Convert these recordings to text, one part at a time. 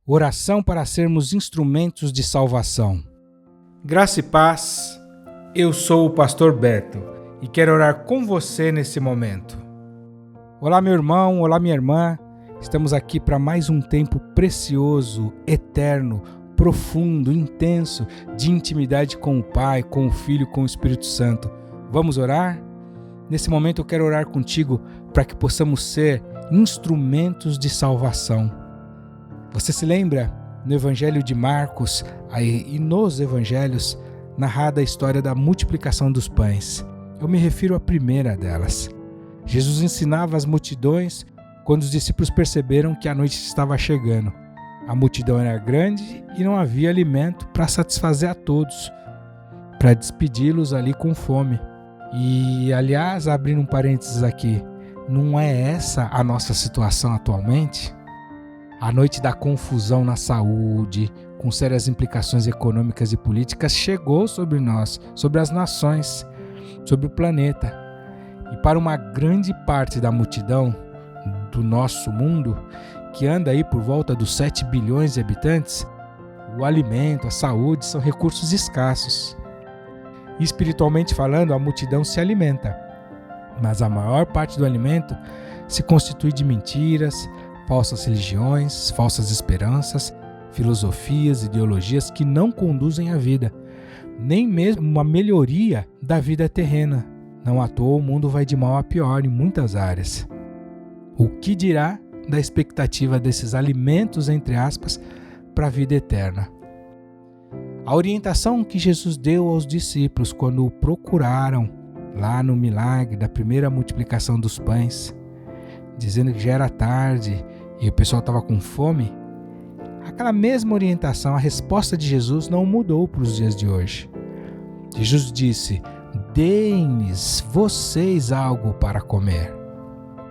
Oração para sermos instrumentos de salvação. Graça e paz, eu sou o pastor Beto e quero orar com você nesse momento. Olá meu irmão, olá minha irmã, estamos aqui para mais um tempo precioso, eterno, profundo, intenso de intimidade com o Pai, com o Filho, com o Espírito Santo. Vamos orar? Nesse momento eu quero orar contigo para que possamos ser instrumentos de salvação. Você se lembra no Evangelho de Marcos e nos Evangelhos narrada a história da multiplicação dos pães? Eu me refiro à primeira delas. Jesus ensinava as multidões quando os discípulos perceberam que a noite estava chegando. A multidão era grande e não havia alimento para satisfazer a todos, para despedi-los ali com fome. E, aliás, abrindo um parênteses aqui, não é essa a nossa situação atualmente? A noite da confusão na saúde, com sérias implicações econômicas e políticas, chegou sobre nós, sobre as nações, sobre o planeta. E para uma grande parte da multidão do nosso mundo, que anda aí por volta dos 7 bilhões de habitantes, o alimento, a saúde são recursos escassos. E espiritualmente falando, a multidão se alimenta, mas a maior parte do alimento se constitui de mentiras, falsas religiões, falsas esperanças, filosofias, ideologias que não conduzem à vida, nem mesmo uma melhoria da vida terrena. Não à toa o mundo vai de mal a pior em muitas áreas. O que dirá da expectativa desses alimentos, entre aspas, para a vida eterna? A orientação que Jesus deu aos discípulos quando o procuraram lá no milagre da primeira multiplicação dos pães, dizendo que já era tarde e o pessoal estava com fome, aquela mesma orientação, a resposta de Jesus não mudou para os dias de hoje. Jesus disse: deem-lhes vocês algo para comer.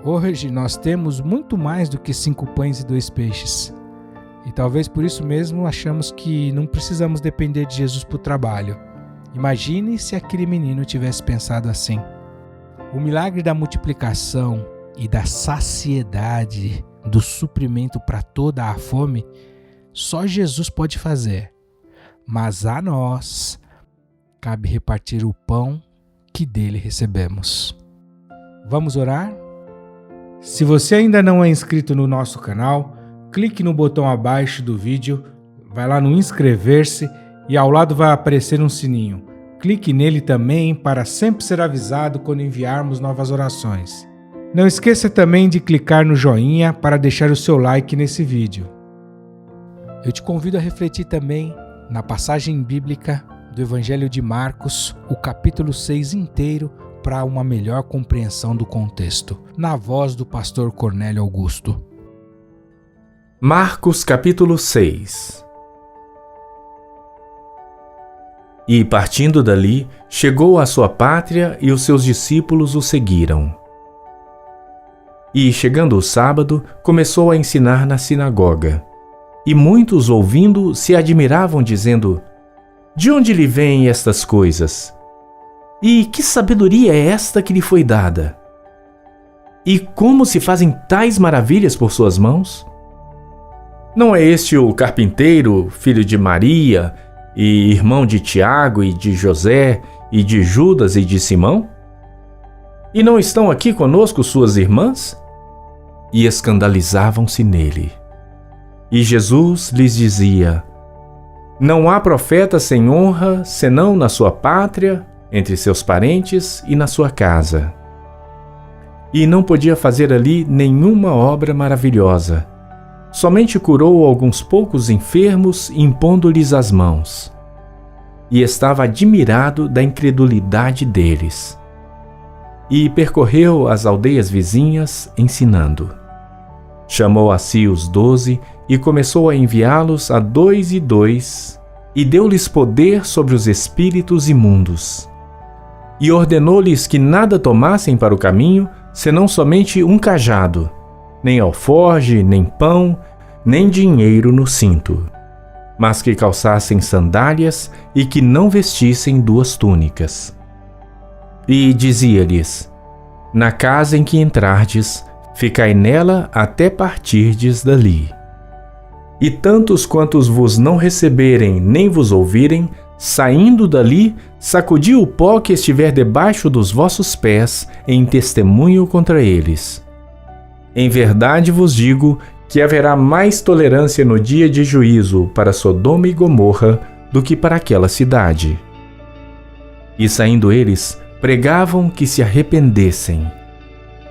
Hoje nós temos muito mais do que 5 pães e 2 peixes. E talvez por isso mesmo achamos que não precisamos depender de Jesus para o trabalho. Imagine se aquele menino tivesse pensado assim. O milagre da multiplicação e da saciedade, do suprimento para toda a fome, só Jesus pode fazer. Mas a nós cabe repartir o pão que dele recebemos. Vamos orar? Se você ainda não é inscrito no nosso canal, clique no botão abaixo do vídeo, vai lá no inscrever-se e ao lado vai aparecer um sininho. Clique nele também para sempre ser avisado quando enviarmos novas orações. Não esqueça também de clicar no joinha para deixar o seu like nesse vídeo. Eu te convido a refletir também na passagem bíblica do Evangelho de Marcos, o capítulo 6 inteiro, para uma melhor compreensão do contexto, na voz do pastor Cornélio Augusto. Marcos capítulo 6. E partindo dali, chegou à sua pátria e os seus discípulos o seguiram. E chegando o sábado, começou a ensinar na sinagoga. E muitos ouvindo se admiravam, dizendo: de onde lhe vêm estas coisas? E que sabedoria é esta que lhe foi dada? E como se fazem tais maravilhas por suas mãos? Não é este o carpinteiro, filho de Maria, e irmão de Tiago e de José, e de Judas e de Simão? E não estão aqui conosco suas irmãs? E escandalizavam-se nele. E Jesus lhes dizia: não há profeta sem honra, senão na sua pátria, entre seus parentes e na sua casa. E não podia fazer ali nenhuma obra maravilhosa. Somente curou alguns poucos enfermos, impondo-lhes as mãos. E estava admirado da incredulidade deles. E percorreu as aldeias vizinhas, ensinando. Chamou a si os 12 e começou a enviá-los a 2 e 2, e deu-lhes poder sobre os espíritos imundos. E ordenou-lhes que nada tomassem para o caminho, senão somente um cajado, nem alforge, nem pão, nem dinheiro no cinto, mas que calçassem sandálias e que não vestissem 2 túnicas. E dizia-lhes: na casa em que entrardes, ficai nela até partirdes dali. E tantos quantos vos não receberem nem vos ouvirem, saindo dali, sacudi o pó que estiver debaixo dos vossos pés, em testemunho contra eles. Em verdade vos digo que haverá mais tolerância no dia de juízo para Sodoma e Gomorra do que para aquela cidade. E saindo eles, pregavam que se arrependessem.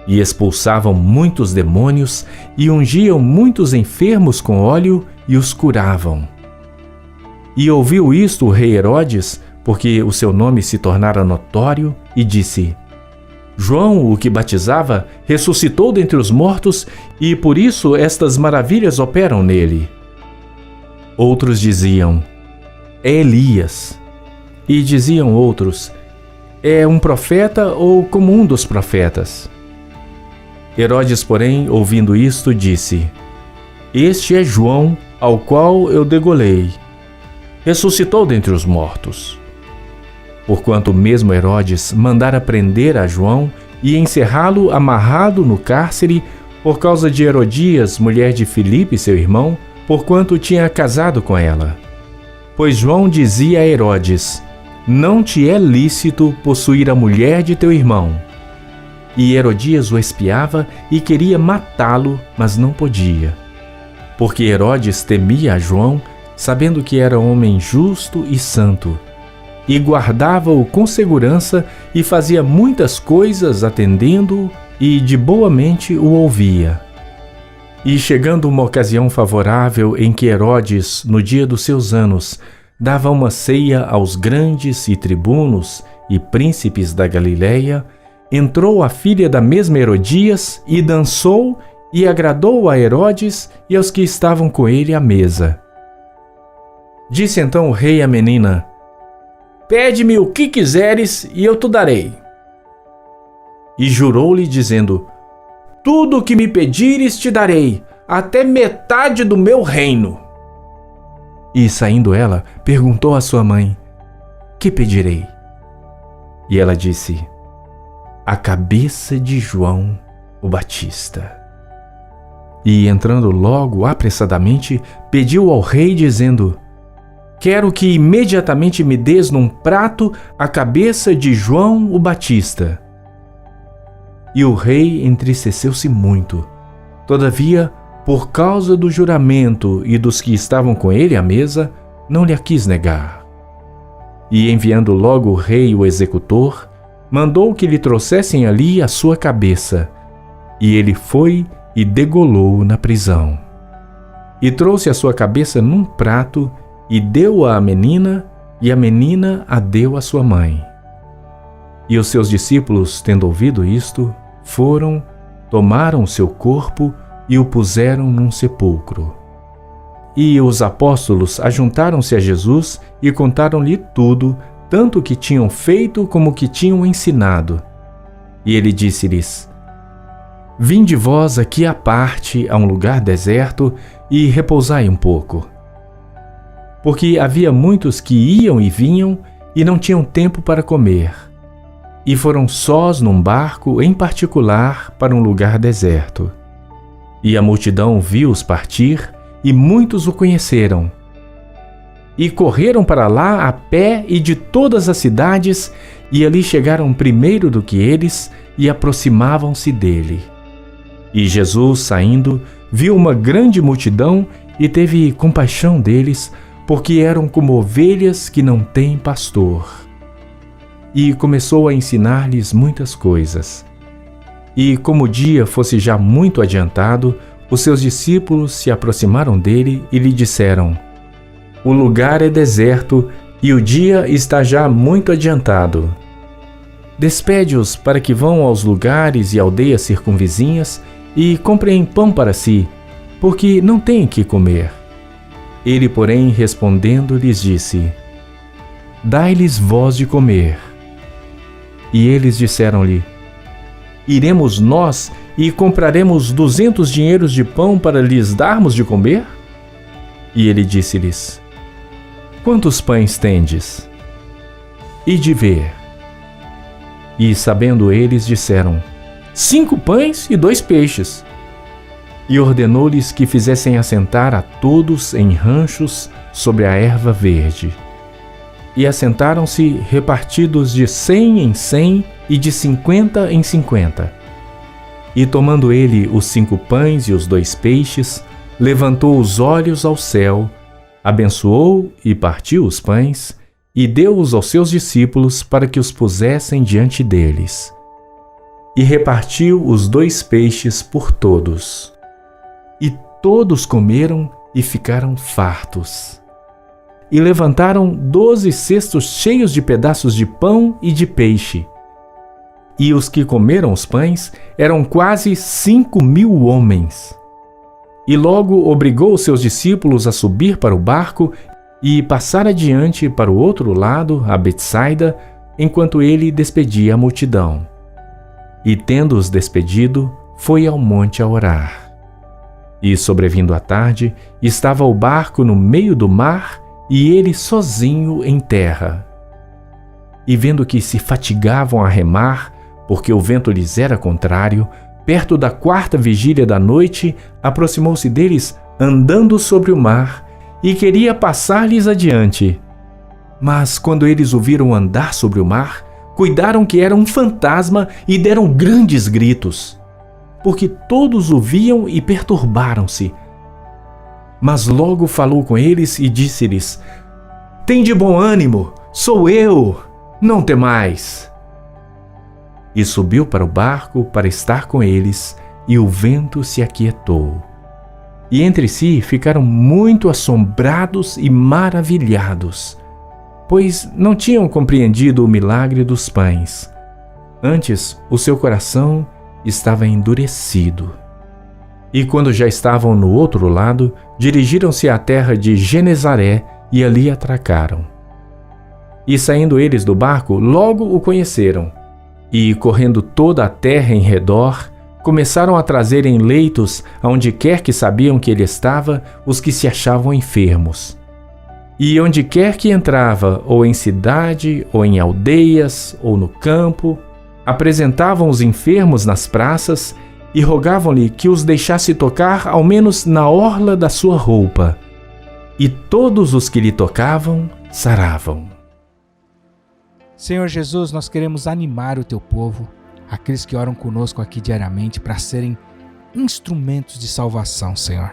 E expulsavam muitos demônios e ungiam muitos enfermos com óleo e os curavam. E ouviu isto o rei Herodes, porque o seu nome se tornara notório, e disse: João, o que batizava, ressuscitou dentre os mortos, e por isso estas maravilhas operam nele. Outros diziam: é Elias. E diziam outros: é um profeta ou como um dos profetas. Herodes, porém, ouvindo isto, disse: este é João, ao qual eu degolei. Ressuscitou dentre os mortos. Porquanto mesmo Herodes mandara prender a João e encerrá-lo amarrado no cárcere por causa de Herodias, mulher de Filipe, seu irmão, porquanto tinha casado com ela. Pois João dizia a Herodes: não te é lícito possuir a mulher de teu irmão. E Herodias o espiava e queria matá-lo, mas não podia. Porque Herodes temia a João, sabendo que era homem justo e santo, e guardava-o com segurança e fazia muitas coisas atendendo-o e de boa mente o ouvia. E chegando uma ocasião favorável em que Herodes, no dia dos seus anos, dava uma ceia aos grandes e tribunos e príncipes da Galileia, entrou a filha da mesma Herodias e dançou e agradou a Herodes e aos que estavam com ele à mesa. Disse então o rei à menina: pede-me o que quiseres e eu te darei. E jurou-lhe dizendo: tudo o que me pedires te darei, até metade do meu reino. E saindo ela, perguntou à sua mãe: que pedirei? E ela disse: a cabeça de João o Batista. E entrando logo apressadamente, pediu ao rei dizendo: quero que imediatamente me des num prato a cabeça de João o Batista. E o rei entristeceu-se muito. Todavia, por causa do juramento e dos que estavam com ele à mesa, não lhe a quis negar. E enviando logo o rei o executor, mandou que lhe trouxessem ali a sua cabeça. E ele foi e degolou-o na prisão. E trouxe a sua cabeça num prato e deu-a à menina, e a menina a deu à sua mãe. E os seus discípulos, tendo ouvido isto, foram, tomaram seu corpo e o puseram num sepulcro. E os apóstolos ajuntaram-se a Jesus e contaram-lhe tudo, tanto o que tinham feito como o que tinham ensinado. E ele disse-lhes: vinde vós aqui à parte, a um lugar deserto, e repousai um pouco. Porque havia muitos que iam e vinham, e não tinham tempo para comer. E foram sós num barco, em particular, para um lugar deserto. E a multidão viu-os partir, e muitos o conheceram. E correram para lá a pé e de todas as cidades, e ali chegaram primeiro do que eles, e aproximavam-se dele. E Jesus, saindo, viu uma grande multidão e teve compaixão deles, porque eram como ovelhas que não têm pastor. E começou a ensinar-lhes muitas coisas. E como o dia fosse já muito adiantado, os seus discípulos se aproximaram dele e lhe disseram: o lugar é deserto e o dia está já muito adiantado. Despede-os para que vão aos lugares e aldeias circunvizinhas e comprem pão para si, porque não têm que comer. Ele, porém, respondendo, lhes disse: dai-lhes vós de comer. E eles disseram-lhe: iremos nós e compraremos 200 dinheiros de pão para lhes darmos de comer? E ele disse-lhes: quantos pães tendes? Ide ver. E sabendo eles, disseram: 5 pães e 2 peixes. e ordenou-lhes que fizessem assentar a todos em ranchos sobre a erva verde. E assentaram-se repartidos de 100 em 100 e de 50 em 50. E tomando ele os 5 pães e os 2 peixes, levantou os olhos ao céu, abençoou e partiu os pães, e deu-os aos seus discípulos para que os pusessem diante deles. E repartiu os 2 peixes por todos. E todos comeram e ficaram fartos. E levantaram 12 cestos cheios de pedaços de pão e de peixe. E os que comeram os pães eram quase 5.000 homens. E logo obrigou os seus discípulos a subir para o barco e passar adiante para o outro lado, a Betsaida, enquanto ele despedia a multidão. E tendo-os despedido, foi ao monte a orar. E sobrevindo a tarde, estava o barco no meio do mar e ele sozinho em terra. E vendo que se fatigavam a remar, porque o vento lhes era contrário, perto da 4ª vigília da noite, aproximou-se deles andando sobre o mar e queria passar-lhes adiante. Mas quando eles o viram andar sobre o mar, cuidaram que era um fantasma e deram grandes gritos, porque todos o viam e perturbaram-se. Mas logo falou com eles e disse-lhes: Tende bom ânimo, sou eu, não temais. E subiu para o barco para estar com eles, e o vento se aquietou. E entre si ficaram muito assombrados e maravilhados, pois não tinham compreendido o milagre dos pães. Antes, o seu coração estava endurecido. E quando já estavam no outro lado, dirigiram-se à terra de Genezaré e ali atracaram. E saindo eles do barco, logo o conheceram. E, correndo toda a terra em redor, começaram a trazer em leitos, aonde quer que sabiam que ele estava, os que se achavam enfermos. E onde quer que entrava, ou em cidade, ou em aldeias, ou no campo, apresentavam os enfermos nas praças e rogavam-lhe que os deixasse tocar ao menos na orla da sua roupa. E todos os que lhe tocavam saravam. Senhor Jesus, nós queremos animar o teu povo, aqueles que oram conosco aqui diariamente, para serem instrumentos de salvação, Senhor.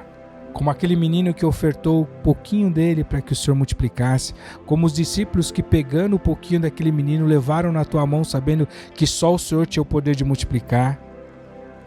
Como aquele menino que ofertou um pouquinho dele para que o Senhor multiplicasse, como os discípulos que, pegando um pouquinho daquele menino, levaram na tua mão, sabendo que só o Senhor tinha o poder de multiplicar.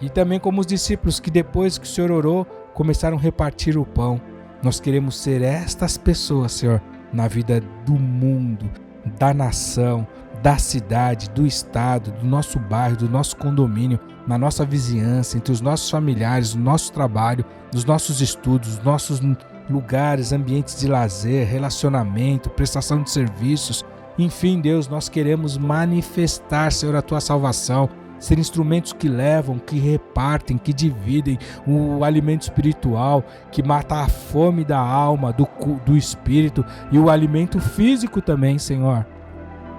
E também como os discípulos que, depois que o Senhor orou, começaram a repartir o pão. Nós queremos ser estas pessoas, Senhor, na vida do mundo, da nação, da cidade, do estado, do nosso bairro, do nosso condomínio, na nossa vizinhança, entre os nossos familiares, no nosso trabalho, nos nossos estudos, nos nossos lugares, ambientes de lazer, relacionamento, prestação de serviços. Enfim, Deus, nós queremos manifestar, Senhor, a tua salvação, ser instrumentos que levam, que repartem, que dividem o alimento espiritual, que mata a fome da alma, do espírito, e o alimento físico também, Senhor.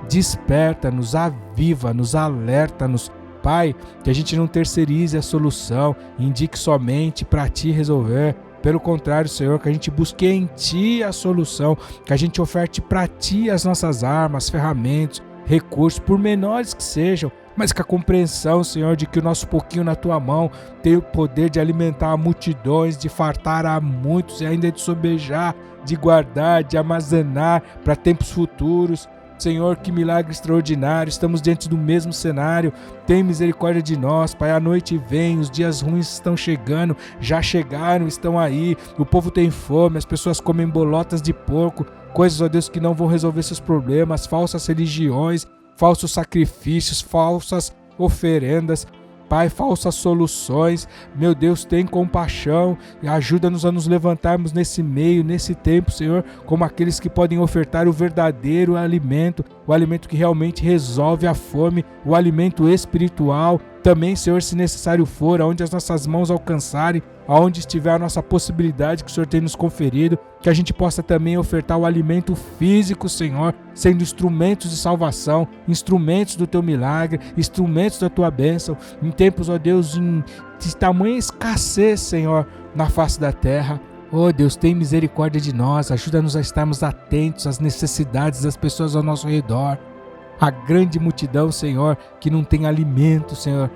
Desperta-nos, aviva-nos, alerta-nos, Pai, que a gente não terceirize a solução, indique somente para Ti resolver. Pelo contrário, Senhor, que a gente busque em Ti a solução, que a gente oferte para Ti as nossas armas, ferramentas, recursos, por menores que sejam, mas com a compreensão, Senhor, de que o nosso pouquinho na Tua mão tem o poder de alimentar multidões, de fartar a muitos e ainda de sobejar, de guardar, de armazenar para tempos futuros. Senhor, que milagre extraordinário, estamos diante do mesmo cenário, tem misericórdia de nós, Pai, a noite vem, os dias ruins estão chegando, já chegaram, estão aí, o povo tem fome, as pessoas comem bolotas de porco, coisas, ó Deus, que não vão resolver seus problemas, falsas religiões, falsos sacrifícios, falsas oferendas, Pai, falsas soluções. Meu Deus, tem compaixão e ajuda-nos a nos levantarmos nesse meio, nesse tempo, Senhor, como aqueles que podem ofertar o verdadeiro alimento, o alimento que realmente resolve a fome, o alimento espiritual, Também, Senhor, se necessário for, aonde as nossas mãos alcançarem, aonde estiver a nossa possibilidade que o Senhor tem nos conferido, que a gente possa também ofertar o alimento físico, Senhor, sendo instrumentos de salvação, instrumentos do Teu milagre, instrumentos da Tua bênção, em tempos, ó Deus, de tamanha escassez, Senhor, na face da terra. Oh Deus, tem misericórdia de nós, ajuda-nos a estarmos atentos às necessidades das pessoas ao nosso redor. A grande multidão, Senhor, que não tem alimento, Senhor,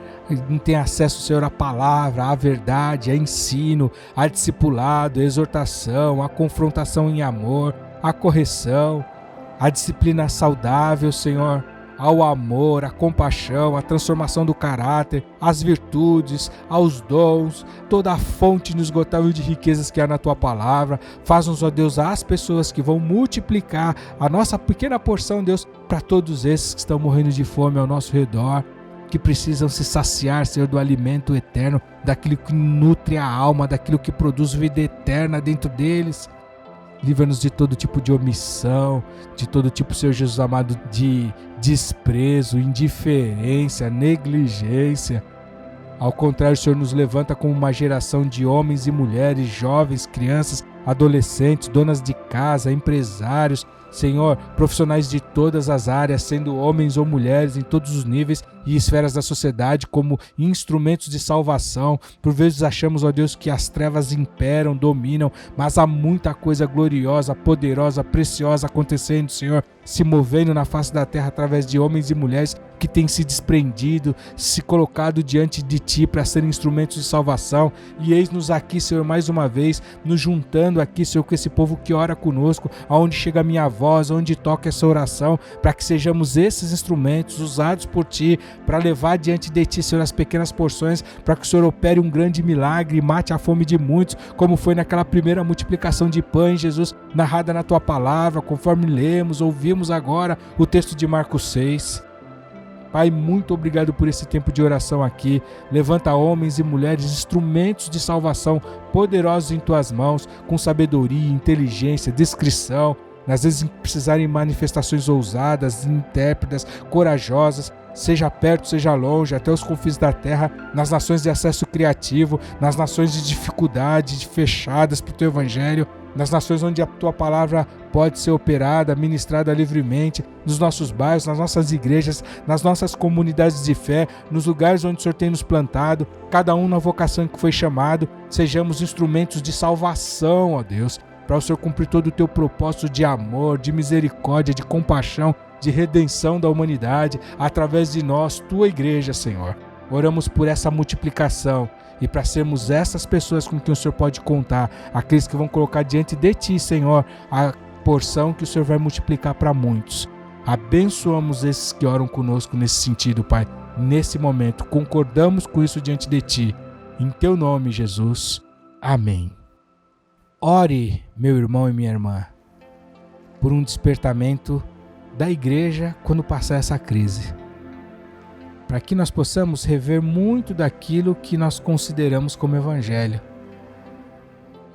não tem acesso, Senhor, à palavra, à verdade, a ensino, a discipulado, a exortação, a confrontação em amor, a correção, a disciplina saudável, Senhor, ao amor, à compaixão, à transformação do caráter, às virtudes, aos dons, toda a fonte inesgotável de riquezas que há na Tua palavra. Faz-nos, ó Deus, as pessoas que vão multiplicar a nossa pequena porção, Deus, para todos esses que estão morrendo de fome ao nosso redor, que precisam se saciar, Senhor, do alimento eterno, daquilo que nutre a alma, daquilo que produz vida eterna dentro deles. Livra-nos de todo tipo de omissão, de todo tipo, Senhor Jesus amado, de desprezo, indiferença, negligência. Ao contrário, o Senhor nos levanta como uma geração de homens e mulheres, jovens, crianças, adolescentes, donas de casa, empresários, Senhor, profissionais de todas as áreas, sendo homens ou mulheres em todos os níveis e esferas da sociedade, como instrumentos de salvação. Por vezes achamos, ó Deus, que as trevas imperam, dominam, mas há muita coisa gloriosa, poderosa, preciosa acontecendo, Senhor, se movendo na face da terra através de homens e mulheres que têm se desprendido, se colocado diante de Ti para serem instrumentos de salvação. E eis-nos aqui, Senhor, mais uma vez, nos juntando aqui, Senhor, com esse povo que ora conosco, aonde chega a minha voz, onde toca essa oração, para que sejamos esses instrumentos usados por Ti, para levar diante de Ti, Senhor, as pequenas porções, para que o Senhor opere um grande milagre e mate a fome de muitos, como foi naquela primeira multiplicação de pães, Jesus, narrada na Tua palavra, conforme lemos, ouvimos agora o texto de Marcos 6. Pai, muito obrigado por esse tempo de oração aqui. Levanta homens e mulheres, instrumentos de salvação poderosos em Tuas mãos, com sabedoria, inteligência, discrição, às vezes precisarem manifestações ousadas, intérpretas, corajosas, seja perto, seja longe, até os confins da terra, nas nações de acesso criativo, nas nações de dificuldade, fechadas para o Teu Evangelho, nas nações onde a Tua palavra pode ser operada, ministrada livremente, nos nossos bairros, nas nossas igrejas, nas nossas comunidades de fé, nos lugares onde o Senhor tem nos plantado, cada um na vocação que foi chamado, sejamos instrumentos de salvação, ó Deus, para o Senhor cumprir todo o Teu propósito de amor, de misericórdia, de compaixão, de redenção da humanidade, através de nós, Tua igreja, Senhor. Oramos por essa multiplicação e para sermos essas pessoas com quem o Senhor pode contar, aqueles que vão colocar diante de Ti, Senhor, a porção que o Senhor vai multiplicar para muitos. Abençoamos esses que oram conosco nesse sentido, Pai, nesse momento. Concordamos com isso diante de Ti. Em Teu nome, Jesus. Amém. Ore, meu irmão e minha irmã, por um despertamento da igreja quando passar essa crise, para que nós possamos rever muito daquilo que nós consideramos como evangelho,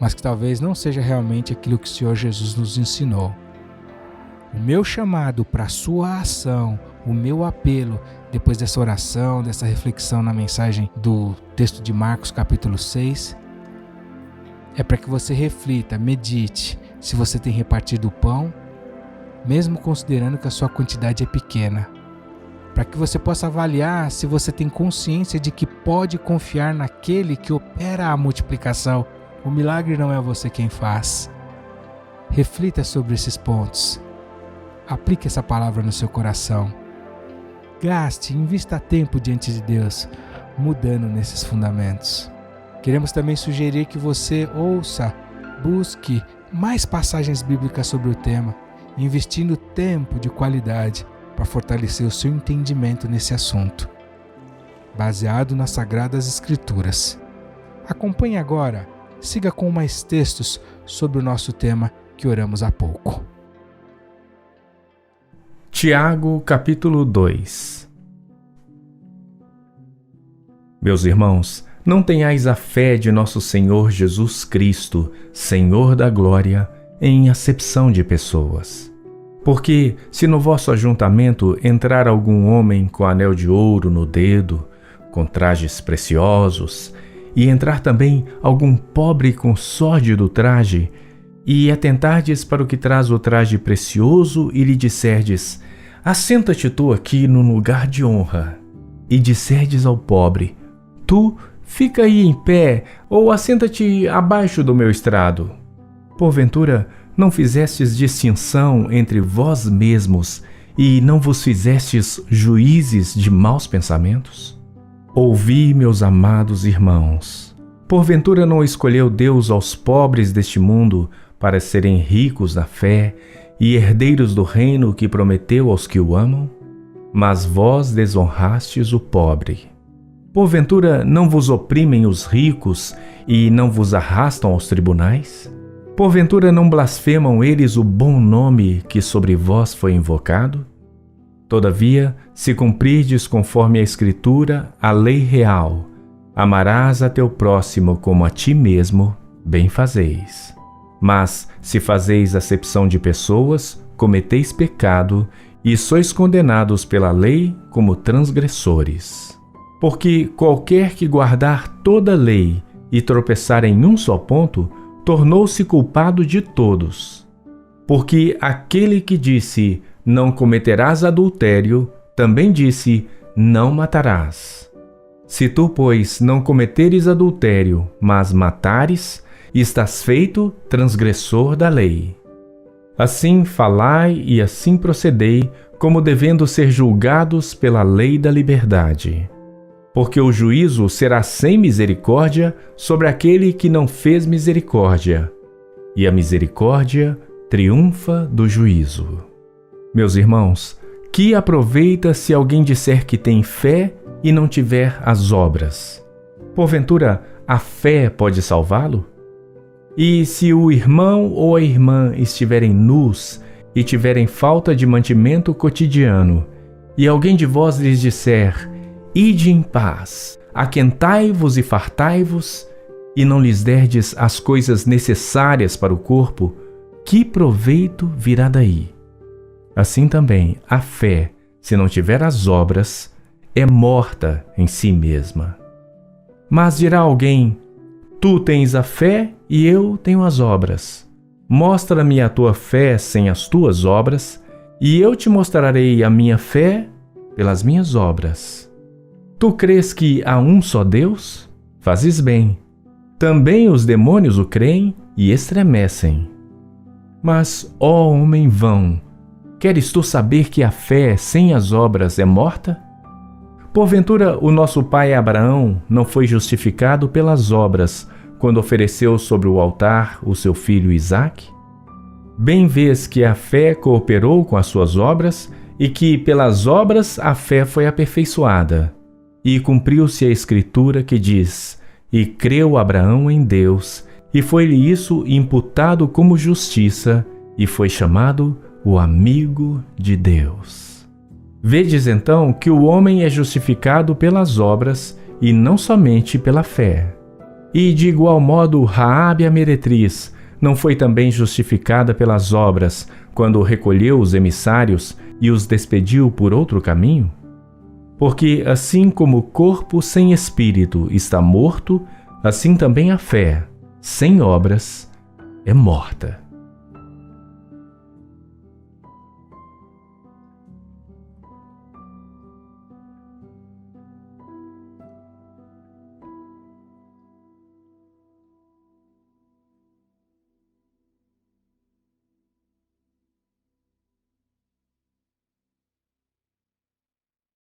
mas que talvez não seja realmente aquilo que o Senhor Jesus nos ensinou. O meu chamado para a sua ação, o meu apelo, depois dessa oração, dessa reflexão na mensagem do texto de Marcos capítulo 6, é para que você reflita, medite se você tem repartido o pão, mesmo considerando que a sua quantidade é pequena, para que você possa avaliar se você tem consciência de que pode confiar naquele que opera a multiplicação. O milagre não é você quem faz. Reflita sobre esses pontos. Aplique essa palavra no seu coração. Gaste, invista tempo diante de Deus, mudando nesses fundamentos. Queremos também sugerir que você ouça, busque mais passagens bíblicas sobre o tema, investindo tempo de qualidade para fortalecer o seu entendimento nesse assunto, baseado nas Sagradas Escrituras. Acompanhe agora, siga com mais textos sobre o nosso tema que oramos há pouco. Tiago, capítulo 2. Meus irmãos, não tenhais a fé de nosso Senhor Jesus Cristo, Senhor da glória, em acepção de pessoas. Porque, se no vosso ajuntamento entrar algum homem com anel de ouro no dedo, com trajes preciosos, e entrar também algum pobre com sórdido traje, e atentardes para o que traz o traje precioso, e lhe disserdes: assenta-te tu aqui no lugar de honra, e disserdes ao pobre: tu fica aí em pé, ou assenta-te abaixo do meu estrado. Porventura, não fizestes distinção entre vós mesmos, e não vos fizestes juízes de maus pensamentos? Ouvi, meus amados irmãos, porventura não escolheu Deus aos pobres deste mundo para serem ricos na fé e herdeiros do reino que prometeu aos que o amam? Mas vós desonrastes o pobre. Porventura não vos oprimem os ricos e não vos arrastam aos tribunais? Porventura não blasfemam eles o bom nome que sobre vós foi invocado? Todavia, se cumprirdes conforme a Escritura, a lei real, amarás a teu próximo como a ti mesmo, bem fazeis. Mas, se fazeis acepção de pessoas, cometeis pecado e sois condenados pela lei como transgressores. Porque qualquer que guardar toda a lei e tropeçar em um só ponto, tornou-se culpado de todos. Porque aquele que disse: não cometerás adultério, também disse: não matarás. Se tu, pois, não cometeres adultério, mas matares, estás feito transgressor da lei. Assim falai e assim procedei, como devendo ser julgados pela lei da liberdade. Porque o juízo será sem misericórdia sobre aquele que não fez misericórdia, e a misericórdia triunfa do juízo. Meus irmãos, que aproveita se alguém disser que tem fé e não tiver as obras? Porventura, a fé pode salvá-lo? E se o irmão ou a irmã estiverem nus e tiverem falta de mantimento cotidiano, e alguém de vós lhes disser: ide em paz, aquentai-vos e fartai-vos, e não lhes derdes as coisas necessárias para o corpo, que proveito virá daí? Assim também, a fé, se não tiver as obras, é morta em si mesma. Mas dirá alguém: tu tens a fé e eu tenho as obras. Mostra-me a tua fé sem as tuas obras, e eu te mostrarei a minha fé pelas minhas obras. Tu crês que há um só Deus? Fazes bem. Também os demônios o creem e estremecem. Mas, ó homem vão, queres tu saber que a fé sem as obras é morta? Porventura, o nosso pai Abraão não foi justificado pelas obras quando ofereceu sobre o altar o seu filho Isaque? Bem vês que a fé cooperou com as suas obras e que pelas obras a fé foi aperfeiçoada. E cumpriu-se a Escritura que diz: e creu Abraão em Deus, e foi-lhe isso imputado como justiça, e foi chamado o amigo de Deus. Vedes então que o homem é justificado pelas obras e não somente pela fé. E de igual modo Raabe a meretriz não foi também justificada pelas obras quando recolheu os emissários e os despediu por outro caminho? Porque assim como o corpo sem espírito está morto, assim também a fé, sem obras, é morta.